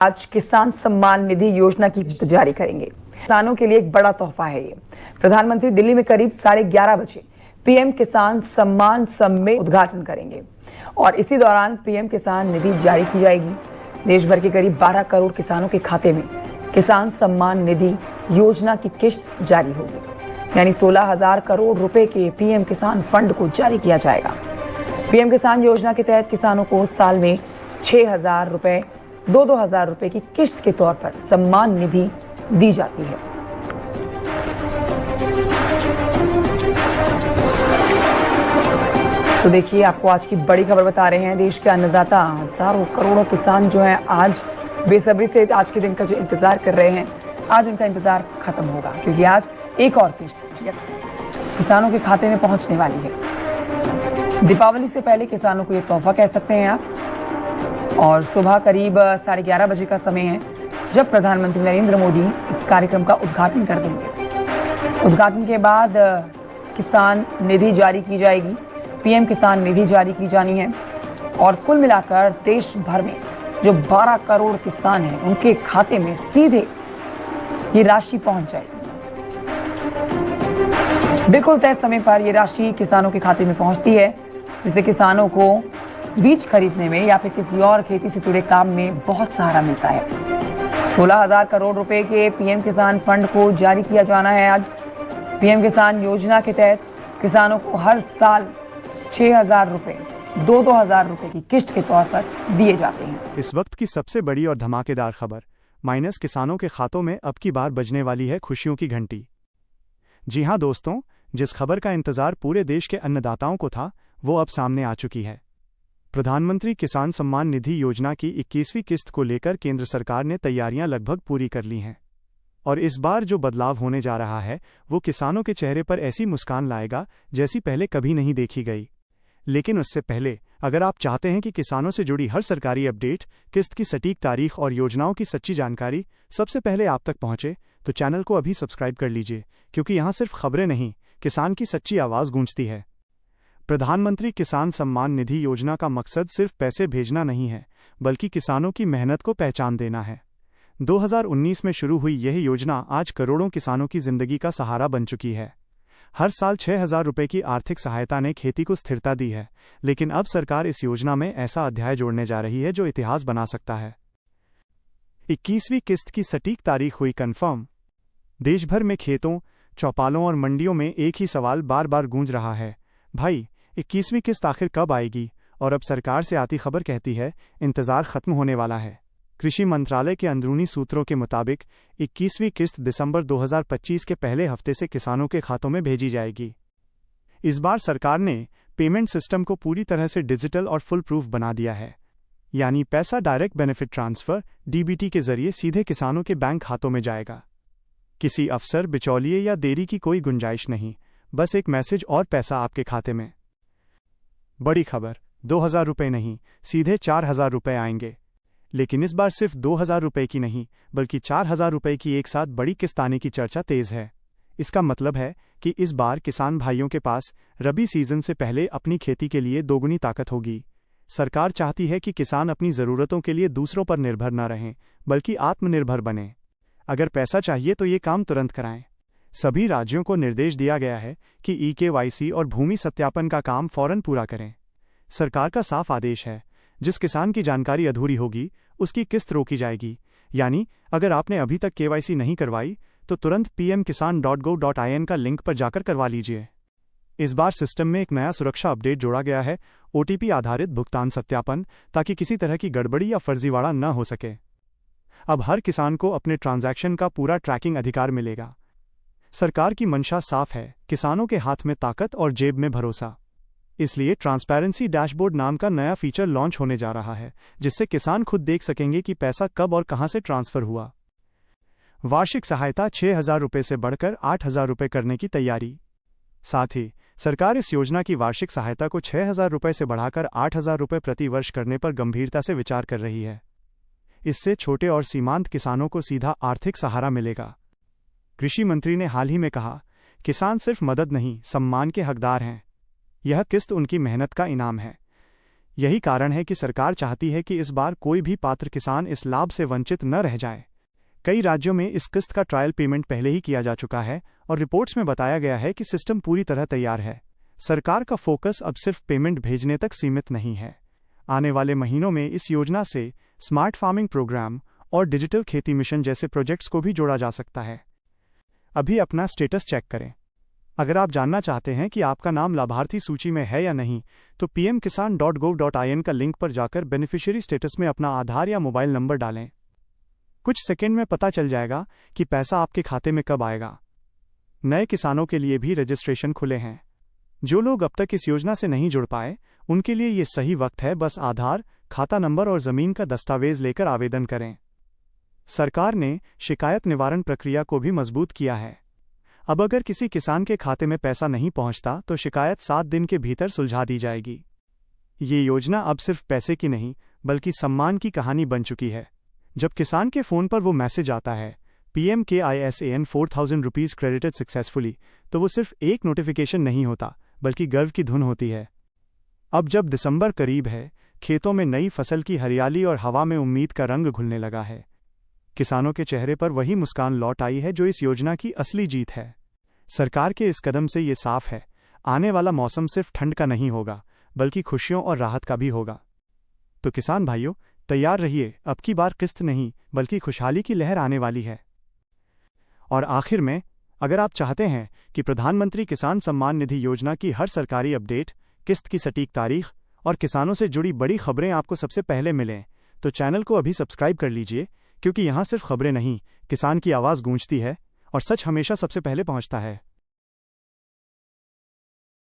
आज किसान सम्मान निधि योजना की किस्त जारी करेंगे। किसानों के लिए एक बड़ा तोहफा है ये। प्रधानमंत्री दिल्ली में करीब 11:30 बजे पीएम किसान सम्मान सम में उद्घाटन करेंगे और इसी दौरान पीएम किसान निधि जारी की जाएगी। देश भर के करीब 12 करोड़ किसानों के खाते में किसान सम्मान निधि योजना की किस्त जारी होगी, यानी 16,000 करोड़ रुपए के पीएम किसान फंड को जारी किया जाएगा। पीएम किसान योजना के तहत किसानों को साल में 6,000 रुपए 2,000 रुपए की किस्त के तौर पर सम्मान निधि दी जाती है। तो देखिए, आपको आज की बड़ी खबर बता रहे हैं। देश के अन्नदाता हजारों करोड़ों किसान जो हैं आज बेसब्री से आज के दिन का जो इंतजार कर रहे हैं, आज उनका इंतजार खत्म होगा, क्योंकि आज एक और किस्त किसानों के खाते में पहुंचने वाली है। दीपावली से पहले किसानों को ये तोहफा कह सकते हैं आप। और सुबह करीब 11:30 बजे का समय है जब प्रधानमंत्री नरेंद्र मोदी इस कार्यक्रम का उद्घाटन कर देंगे। उद्घाटन के बाद किसान निधि जारी की जाएगी, पीएम किसान निधि जारी की जानी है और कुल मिलाकर देश भर में जो 12 करोड़ किसान हैं उनके खाते में सीधे ये राशि पहुंच जाएगी। बिल्कुल तय समय पर ये राशि किसानों के खाते में पहुंचती है, जिससे किसानों को बीज खरीदने में या फिर किसी और खेती से जुड़े काम में बहुत सहारा मिलता है। 16,000 करोड़ रुपए के पीएम किसान फंड को जारी किया जाना है आज। पीएम किसान योजना के तहत किसानों को हर साल 6,000 रुपए 2,000 रुपए की किस्त के तौर पर दिए जाते हैं। इस वक्त की सबसे बड़ी और धमाकेदार खबर, माइनस किसानों के खातों में अब की बार बजने वाली है खुशियों की घंटी। जी हां दोस्तों, जिस खबर का इंतजार पूरे देश के अन्नदाताओं को था, वो अब सामने आ चुकी है। प्रधानमंत्री किसान सम्मान निधि योजना की 21वीं किस्त को लेकर केंद्र सरकार ने तैयारियां लगभग पूरी कर ली हैं और इस बार जो बदलाव होने जा रहा है वो किसानों के चेहरे पर ऐसी मुस्कान लाएगा जैसी पहले कभी नहीं देखी गई। लेकिन उससे पहले अगर आप चाहते हैं कि किसानों से जुड़ी हर सरकारी अपडेट, किस्त की सटीक तारीख और योजनाओं की सच्ची जानकारी सबसे पहले आप तक पहुंचे, तो चैनल को अभी सब्सक्राइब कर लीजिए, क्योंकि यहाँ सिर्फ खबरें नहीं, किसान की सच्ची आवाज़ गूंजती है। प्रधानमंत्री किसान सम्मान निधि योजना का मकसद सिर्फ पैसे भेजना नहीं है, बल्कि किसानों की मेहनत को पहचान देना है। 2019 में शुरू हुई यह योजना आज करोड़ों किसानों की जिंदगी का सहारा बन चुकी है। हर साल 6,000 रुपए की आर्थिक सहायता ने खेती को स्थिरता दी है, लेकिन अब सरकार इस योजना में ऐसा अध्याय जोड़ने जा रही है जो इतिहास बना सकता है। 21वीं किस्त की सटीक तारीख हुई कंफर्म। देश भर में खेतों, चौपालों और मंडियों में एक ही सवाल बार बार गूंज रहा है, भाई 21वीं किस्त आखिर कब आएगी? और अब सरकार से आती खबर कहती है इंतजार खत्म होने वाला है। कृषि मंत्रालय के अंदरूनी सूत्रों के मुताबिक 21वीं किस्त दिसंबर 2025 के पहले हफ्ते से किसानों के खातों में भेजी जाएगी। इस बार सरकार ने पेमेंट सिस्टम को पूरी तरह से डिजिटल और फुल प्रूफ बना दिया है, यानी पैसा डायरेक्ट बेनिफिट ट्रांसफर डीबीटी के जरिए सीधे किसानों के बैंक खातों में जाएगा। किसी अफसर, बिचौलिए या देरी की कोई गुंजाइश नहीं, बस एक मैसेज और पैसा आपके खाते में। बड़ी खबर, 2,000 रुपये नहीं, सीधे 4,000 रुपये आएंगे। लेकिन इस बार सिर्फ 2,000 रुपये की नहीं, बल्कि 4,000 रुपये की एक साथ बड़ी किस्त आने की चर्चा तेज है। इसका मतलब है कि इस बार किसान भाइयों के पास रबी सीजन से पहले अपनी खेती के लिए दोगुनी ताकत होगी। सरकार चाहती है कि किसान अपनी ज़रूरतों के लिए दूसरों पर निर्भर न रहें, बल्कि आत्मनिर्भर बने। अगर पैसा चाहिए तो ये काम तुरंत कराएं। सभी राज्यों को निर्देश दिया गया है कि EKYC और भूमि सत्यापन का काम फौरन पूरा करें। सरकार का साफ आदेश है, जिस किसान की जानकारी अधूरी होगी उसकी किस्त रोकी जाएगी। यानी अगर आपने अभी तक KYC नहीं करवाई तो तुरंत pmkisan.gov.in का लिंक पर जाकर करवा लीजिए। इस बार सिस्टम में एक नया सुरक्षा अपडेट जोड़ा गया है, OTP आधारित भुगतान सत्यापन, ताकि किसी तरह की गड़बड़ी या फर्जीवाड़ा न हो सके। अब हर किसान को अपने ट्रांजैक्शन का पूरा ट्रैकिंग अधिकार मिलेगा। सरकार की मंशा साफ है, किसानों के हाथ में ताकत और जेब में भरोसा। इसलिए ट्रांसपेरेंसी डैशबोर्ड नाम का नया फीचर लॉन्च होने जा रहा है, जिससे किसान खुद देख सकेंगे कि पैसा कब और कहां से ट्रांसफर हुआ। वार्षिक सहायता 6,000 रुपये से बढ़कर 8,000 रुपये करने की तैयारी। साथ ही सरकार इस योजना की वार्षिक सहायता को 6,000 रुपये से बढ़ाकर 8,000 रुपये प्रति वर्ष करने पर गंभीरता से विचार कर रही है। इससे छोटे और सीमांत किसानों को सीधा आर्थिक सहारा मिलेगा। कृषि मंत्री ने हाल ही में कहा, किसान सिर्फ मदद नहीं, सम्मान के हकदार हैं। यह किस्त उनकी मेहनत का इनाम है। यही कारण है कि सरकार चाहती है कि इस बार कोई भी पात्र किसान इस लाभ से वंचित न रह जाए। कई राज्यों में इस किस्त का ट्रायल पेमेंट पहले ही किया जा चुका है और रिपोर्ट्स में बताया गया है कि सिस्टम पूरी तरह तैयार है। सरकार का फोकस अब सिर्फ पेमेंट भेजने तक सीमित नहीं है। आने वाले महीनों में इस योजना से स्मार्ट फार्मिंग प्रोग्राम और डिजिटल खेती मिशन जैसे प्रोजेक्ट्स को भी जोड़ा जा सकता है। अभी अपना स्टेटस चेक करें। अगर आप जानना चाहते हैं कि आपका नाम लाभार्थी सूची में है या नहीं, तो pmkisan.gov.in का लिंक पर जाकर बेनिफिशियरी स्टेटस में अपना आधार या मोबाइल नंबर डालें। कुछ सेकंड में पता चल जाएगा कि पैसा आपके खाते में कब आएगा। नए किसानों के लिए भी रजिस्ट्रेशन खुले हैं। जो लोग अब तक इस योजना से नहीं जुड़ पाए, उनके लिए ये सही वक्त है। बस आधार, खाता नंबर और ज़मीन का दस्तावेज लेकर आवेदन करें। सरकार ने शिकायत निवारण प्रक्रिया को भी मजबूत किया है। अब अगर किसी किसान के खाते में पैसा नहीं पहुंचता तो शिकायत 7 दिन के भीतर सुलझा दी जाएगी। ये योजना अब सिर्फ पैसे की नहीं, बल्कि सम्मान की कहानी बन चुकी है। जब किसान के फ़ोन पर वो मैसेज आता है, PMKISAN 4000 रुपीज़ क्रेडिटेड सक्सेसफुली, तो वो सिर्फ एक नोटिफिकेशन नहीं होता, बल्कि गर्व की धुन होती है। अब जब दिसंबर करीब है, खेतों में नई फसल की हरियाली और हवा में उम्मीद का रंग घुलने लगा है। किसानों के चेहरे पर वही मुस्कान लौट आई है जो इस योजना की असली जीत है। सरकार के इस कदम से ये साफ है, आने वाला मौसम सिर्फ ठंड का नहीं होगा, बल्कि खुशियों और राहत का भी होगा। तो किसान भाइयों, तैयार रहिए, अब की बार किस्त नहीं बल्कि खुशहाली की लहर आने वाली है। और आखिर में, अगर आप चाहते हैं कि प्रधानमंत्री किसान सम्मान निधि योजना की हर सरकारी अपडेट, किस्त की सटीक तारीख और किसानों से जुड़ी बड़ी खबरें आपको सबसे पहले मिलें, तो चैनल को अभी सब्सक्राइब कर लीजिए, क्योंकि यहाँ सिर्फ खबरें नहीं, किसान की आवाज़ गूंजती है और सच हमेशा सबसे पहले पहुँचता है।